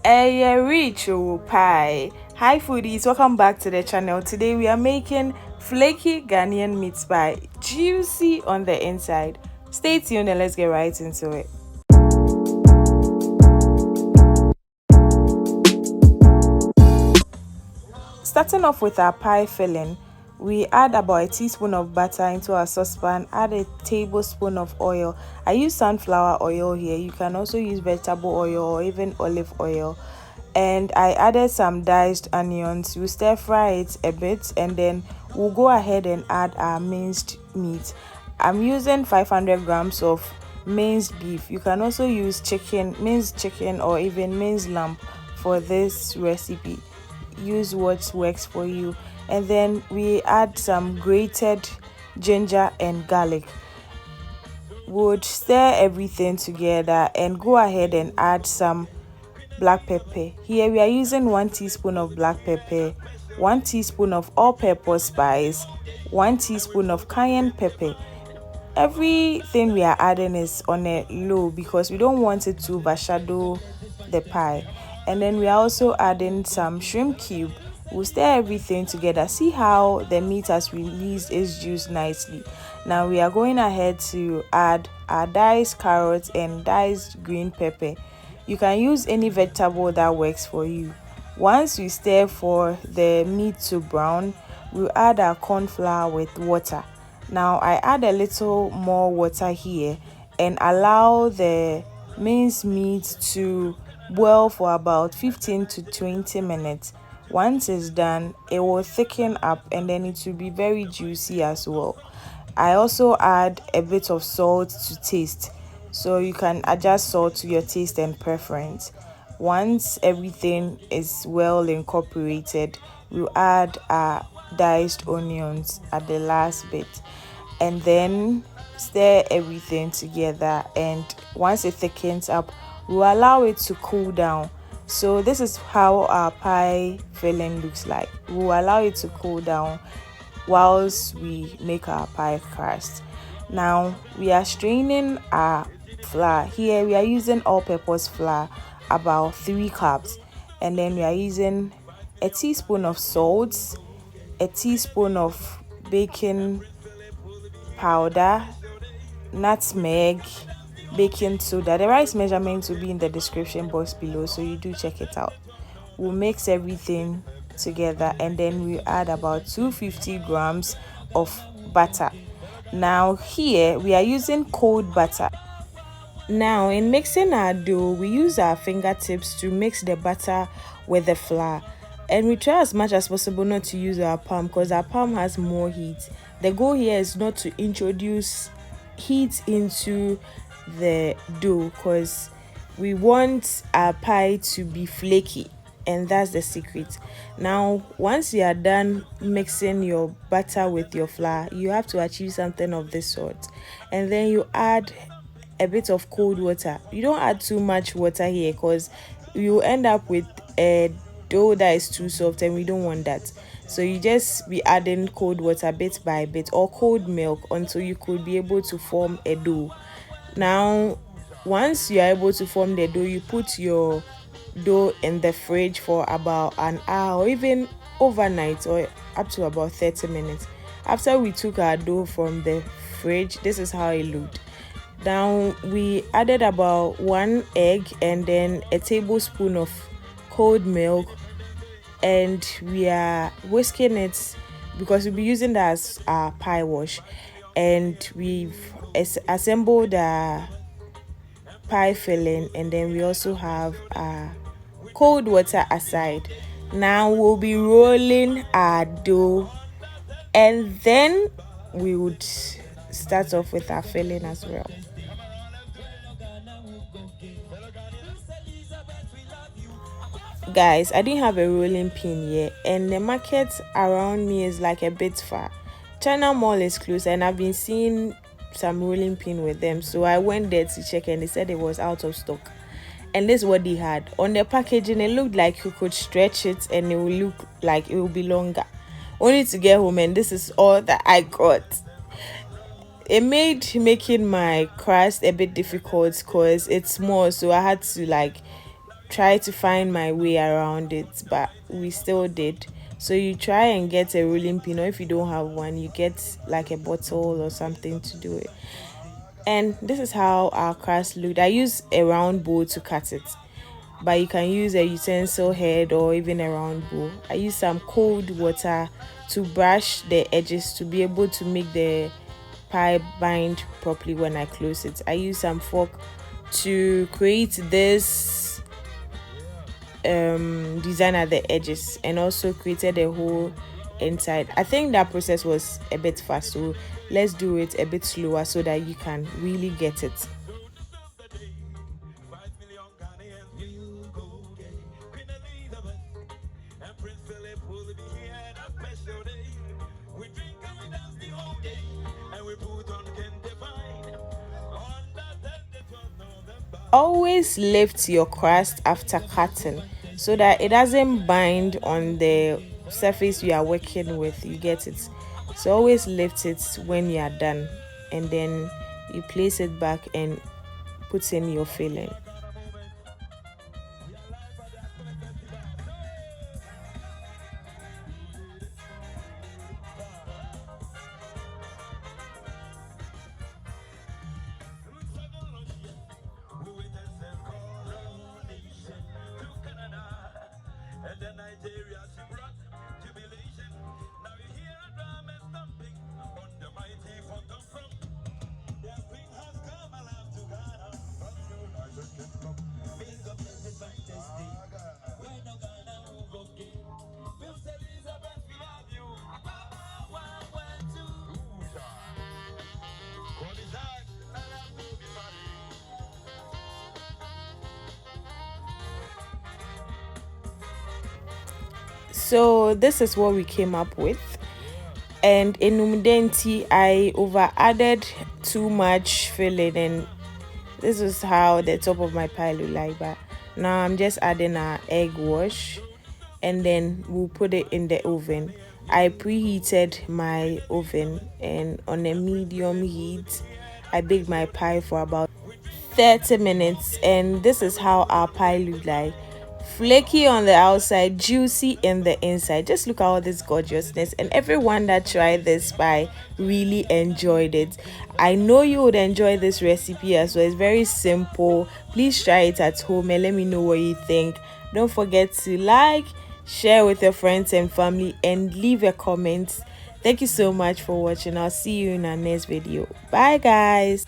Rich pie. Hi foodies, welcome back to the channel. Today we are making flaky Ghanaian meat pie, juicy on the inside. Stay tuned and let's get right into it. Starting off with our pie filling, we add about a teaspoon of butter into our saucepan, add a tablespoon of oil. I use sunflower oil here. You can also use vegetable oil or even olive oil. And I added some diced onions. We stir fry it a bit and then we'll go ahead and add our minced meat. I'm using 500 grams of minced beef. You can also use minced chicken or even minced lamb for this recipe. Use what works for you. And then we add some grated ginger and garlic. Would stir everything together and go ahead and add some black pepper. Here we are using 1 teaspoon of black pepper, 1 teaspoon of all-purpose spice, 1 teaspoon of cayenne pepper. Everything we are adding is on a low because we don't want it to overshadow the pie. And then we are also adding some shrimp cube. We'll stir everything together. See how the meat has released its juice nicely. Now we are going ahead to add our diced carrots and diced green pepper. You can use any vegetable that works for you. Once we stir for the meat to brown, we'll add our corn flour with water. Now I add a little more water here and allow the minced meat to boil for about 15 to 20 minutes. Once it's done, it will thicken up and then it will be very juicy as well. I also add a bit of salt to taste, so you can adjust salt to your taste and preference. Once everything is well incorporated, we'll add our diced onions at the last bit and then stir everything together. And once it thickens up, we'll allow it to cool down. So this is how our pie filling looks like. We'll allow it to cool down whilst we make our pie crust. Now we are straining our flour. Here we are using all-purpose flour, about 3 cups, and then we are using a teaspoon of salt, a teaspoon of baking powder, nutmeg, baking soda. The rice measurement will be in the description box below, so you do check it out. We'll mix everything together and then we add about 250 grams of butter. Now here we are using cold butter. Now in mixing our dough, we use our fingertips to mix the butter with the flour, and we try as much as possible not to use our palm because our palm has more heat. The goal here is not to introduce heat into the dough because we want our pie to be flaky, and that's the secret. Now once you are done mixing your butter with your flour, you have to achieve something of this sort, and then you add a bit of cold water. You don't add too much water here because you end up with a dough that is too soft and we don't want that. So you just be adding cold water bit by bit or cold milk until you could be able to form a dough. Now once you are able to form the dough, you put your dough in the fridge for about an hour or even overnight or up to about 30 minutes. After we took our dough from the fridge, this is how it looked. Now we added about 1 egg and then a tablespoon of cold milk, and we are whisking it because we'll be using that as our pie wash. And we've assembled our pie filling, and then we also have cold water aside. Now we'll be rolling our dough and then we would start off with our filling as well. Guys, I didn't have a rolling pin yet, and the market around me is like a bit far. China Mall is closed and I've been seeing some rolling pin with them, so I went there to check and they said it was out of stock. And this is what they had on the packaging. It looked like you could stretch it and it will look like it will be longer. Only to get home and this is all that I got. It made making my crust a bit difficult because it's small, so I had to like try to find my way around it, but we still did. So you try and get a rolling pin, or if you don't have one, you get like a bottle or something to do it. And this is how our crust looked. I use a round bowl to cut it, but you can use a utensil head or even a round bowl. I use some cold water to brush the edges to be able to make the pie bind properly when I close it. I use some fork to create this design at the edges, and also created a hole inside. I think that process was a bit fast, so let's do it a bit slower so that you can really get it. Always lift your crust after cutting so that it doesn't bind on the surface you are working with. You get it? So always lift it when you are done, and then you place it back and put in your filling. So this is what we came up with. And in umdenti, I over added too much filling, and this is how the top of my pie look like. But now I'm just adding our egg wash, and then we'll put it in the oven. I preheated my oven, and on a medium heat I baked my pie for about 30 minutes, and this is how our pie looked like. Flaky on the outside, juicy in the inside. Just look at all this gorgeousness, and everyone that tried this pie really enjoyed it. I know you would enjoy this recipe as well. It's very simple. Please try it at home and let me know what you think. Don't forget to like, share with your friends and family, and leave a comment. Thank you so much for watching. I'll see you in our next video. Bye guys.